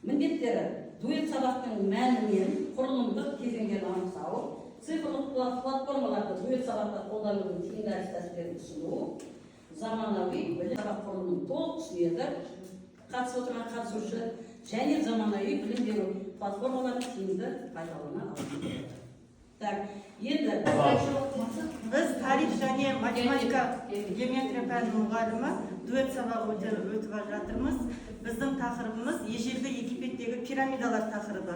міндеттері дуэт сабақтың мәні мен құрылымдық кезеңдерін анықтау, цифрлық платформаларды дуэт сабақта қолданудың тиімді әдіс-тәсілдерін ұсыну, заманауи білім сабақ құрылымын толық түсінеді, қатысып отырған қатысушы және заманауи білім беру платформаларын тиімді пайдалана алады. Так, енді біз тарих және математика геометрия пәнінің мұғалімі дуэт сабағы өтіп жатырмыз. Біздің тақырыбымыз ежелгі Египеттегі пирамидалар тақырыбы.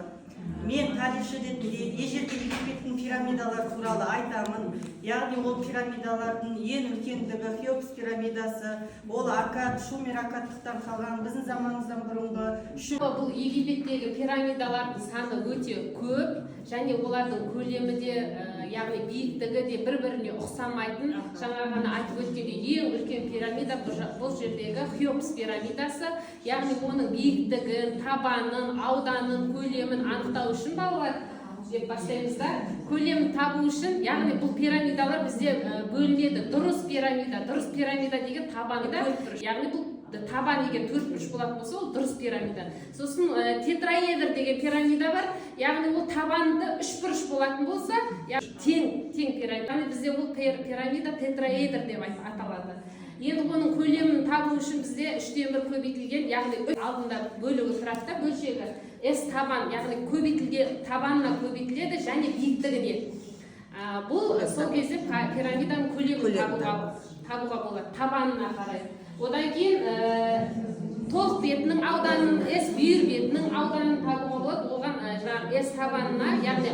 Мен тарихшы ретінде ежелгі Египеттің пирамидалары туралы айтамын. Яғни ол пирамидалардың ең үлкендігі Хеопс пирамидасы, ол Акад, Шумер Акадтықтан қалған біздің заманымыздан бұрынғы. Бұл Египеттегі пирамидалардың саны өте көп және олардың көлемі де, яғни биіктігі де бір-біріне ұқсамайтын. Жаңа ғана айтып өткендей, ең үлкен пирамида бұл жердегі Хеопс пирамидасы. Яғни оның биіктігін, табанын, ауданын, көлемін анықтау үшін балалар деп бастаймыздар. Көлемін табу үшін, яғни бұл пирамидалар бізде бөлінеді. Дұрыс пирамида деген табанында, яғни бұл табан егер 4 болатын болса, ол дұрыс пирамида. Сосын тетраэдр деген пирамида бар, яғни ол табанында 3 бұрыш болатын болса, тең пирамида. Бізде ол пирамида тетраэдр деп аталады. Енді оның көлемін табу үшін бізде 3-тен 1 көбейтілген, яғни алдында бөлігі тұрады да, бөлшегі S табан, яғни табанына көбейтіледі және биіктігіне. Бұл сол кезде пирамиданың көлемін табуға болады, табанына қарай. Одан кейін толық бетінің ауданын, S бүйір бетінің ауданын табуға болады. Оған S табанына, яғни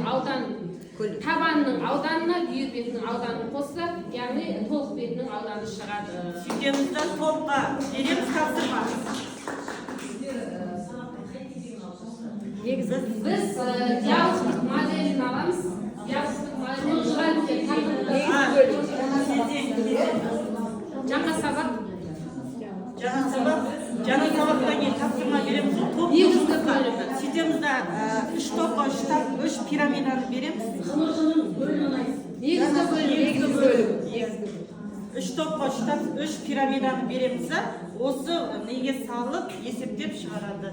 табанның ауданына бүйір бетінің ауданын қосса, яғни толық бетінің ауданы шығады. Сөйтемізді топқа береміз тапсырма. Біз диалогтық моделін аламыз. Жаңа сабақтан кейін тапсырма береміз. Негізгі бөлімі. Сөйтемізді 3 топқа 3 пирамиданы береміз. Негізгі бөлім. 3 топқа 3 пирамиданы береміз. Осы неге салып есептеп шығарады.